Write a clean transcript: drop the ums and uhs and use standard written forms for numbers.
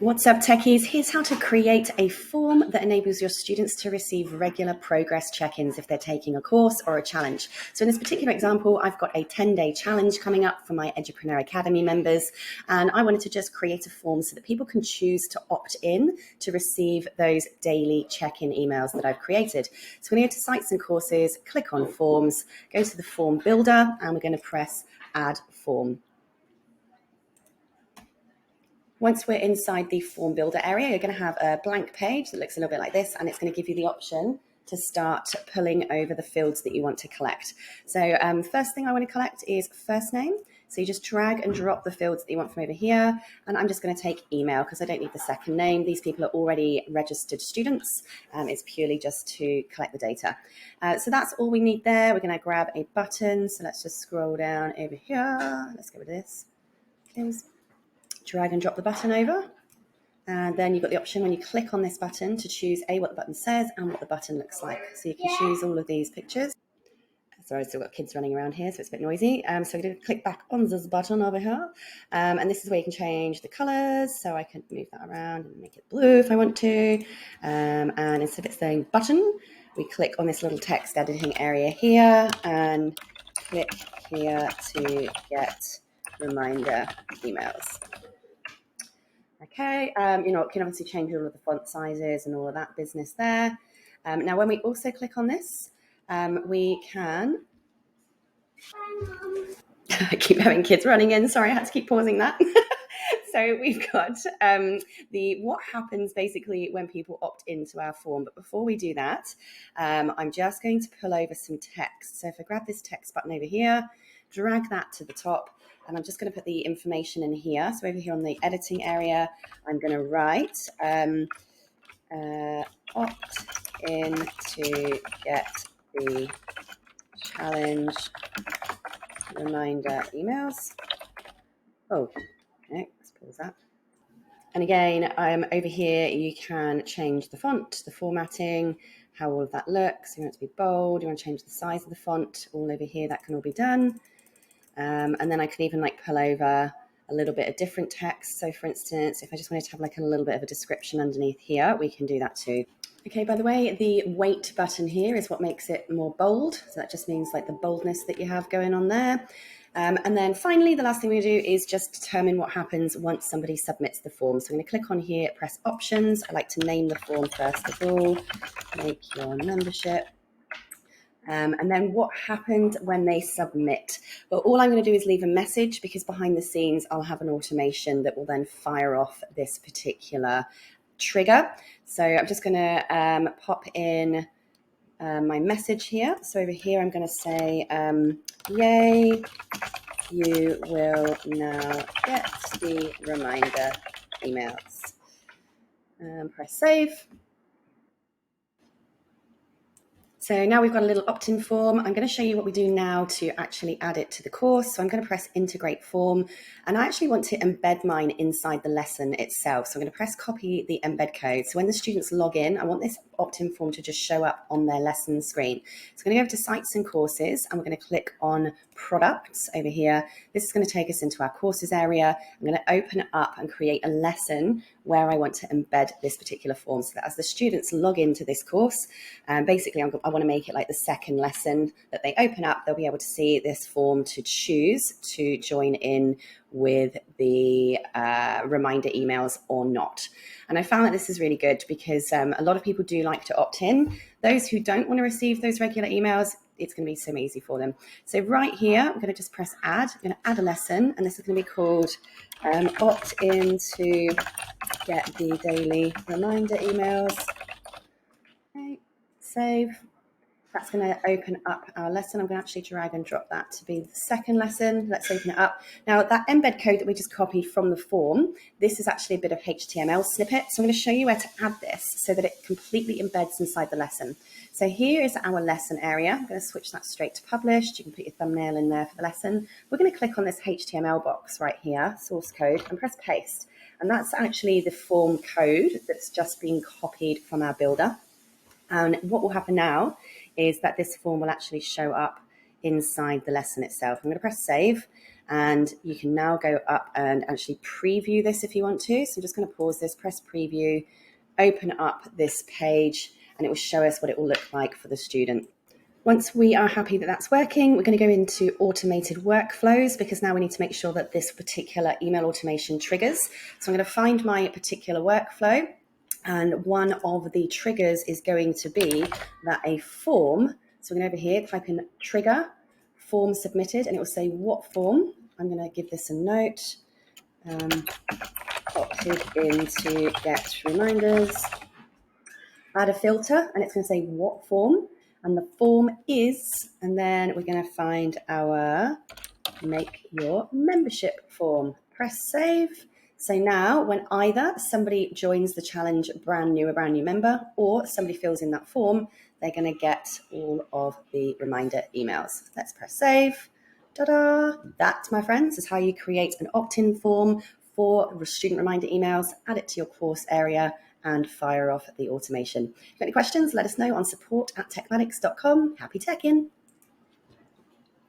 What's up, techies? Here's how to create a form that enables your students to receive regular progress check-ins if they're taking a course or a challenge. So in this particular example, I've got a 10-day challenge coming up for my Edupreneur Academy members, and I wanted to just create a form so that people can choose to opt in to receive those daily check-in emails that I've created. So we're going to go to Sites and Courses, click on Forms, go to the Form Builder, and we're going to press Add Form. Once we're inside the form builder area, you're going to have a blank page that looks a little bit like this, and it's going to give you the option to start pulling over the fields that you want to collect. So first thing I want to collect is first name. So you just drag and drop the fields that you want from over here. And I'm just going to take email because I don't need the second name. These people are already registered students. It's purely just to collect the data. So that's all we need there. We're going to grab a button. So let's just scroll down over here. Let's go with this. Please. Drag and drop the button over, and then you've got the option when you click on this button to choose what the button says and what the button looks like. So you can choose all of these pictures. Sorry, I've still got kids running around here, so it's a bit noisy. So we're going to click back on this button over here, and this is where you can change the colors. So I can move that around and make it blue if I want to, and instead of it saying button, we click on this little text editing area here and click here to get reminder emails. Okay, you can obviously change all of the font sizes and all of that business there. Now, when we also click on this, we can... I keep having kids running in. Sorry, I had to keep pausing that. So we've got what happens basically when people opt into our form. But before we do that, I'm just going to pull over some text. So if I grab this text button over here, drag that to the top, and I'm just going to put the information in here. So over here on the editing area, I'm going to write opt in to get the challenge reminder emails. Oh, okay, let's pause that. And again, over here, you can change the font, the formatting, how all of that looks. You want it to be bold, you want to change the size of the font, all over here, that can all be done. And then I can even pull over a little bit of different text. So for instance, if I just wanted to have a little bit of a description underneath here, we can do that too. Okay, by the way, the weight button here is what makes it more bold. So that just means the boldness that you have going on there. And then finally, the last thing we do is just determine what happens once somebody submits the form. So I'm going to click on here, press options. I like to name the form first of all, make your membership. And then what happened when they submit? Well, all I'm going to do is leave a message, because behind the scenes, I'll have an automation that will then fire off this particular trigger. So I'm just going to pop in my message here. So over here, I'm going to say, yay, you will now get the reminder emails. Press save. So now we've got a little opt-in form. I'm going to show you what we do now to actually add it to the course. So I'm going to press integrate form, and I actually want to embed mine inside the lesson itself. So I'm going to press copy the embed code. So when the students log in, I want this opt-in form to just show up on their lesson screen. So I'm going to go over to Sites and Courses, and we're going to click on Products over here. This is going to take us into our courses area. I'm going to open it up and create a lesson where I want to embed this particular form, so that as the students log into this course, basically I want to make it the second lesson that they open up. They'll be able to see this form to choose to join in with the reminder emails or not. And I found that this is really good because a lot of people do like to opt in. Those who don't want to receive those regular emails, it's going to be so easy for them. So right here, I'm going to just press add. I'm going to add a lesson, and this is going to be called opt in to get the daily reminder emails. Okay, save. That's going to open up our lesson. I'm going to actually drag and drop that to be the second lesson. Let's open it up. Now, that embed code that we just copied from the form, this is actually a bit of HTML snippet. So I'm going to show you where to add this so that it completely embeds inside the lesson. So here is our lesson area. I'm going to switch that straight to published. You can put your thumbnail in there for the lesson. We're going to click on this HTML box right here, source code, and press paste. And that's actually the form code that's just been copied from our builder. And what will happen now is that this form will actually show up inside the lesson itself. I'm going to press save. And you can now go up and actually preview this if you want to. So I'm just going to pause this, press preview, open up this page, and it will show us what it will look like for the student. Once we are happy that that's working, we're going to go into automated workflows, because now we need to make sure that this particular email automation triggers. So I'm going to find my particular workflow, and one of the triggers is going to be that a form. So we're going to over here, type in trigger, form submitted, and it will say what form. I'm going to give this a note. Opted in to get reminders. Add a filter, and it's going to say what form, and the form is, and then we're going to find our make your membership form. Press save. So now when either somebody joins the challenge a brand new member, or somebody fills in that form, they're going to get all of the reminder emails. Let's press save. Ta-da! That, my friends, is how you create an opt-in form for student reminder emails, add it to your course area, and fire off the automation. If you've got any questions, let us know on support@tekmatix.com. Happy teching!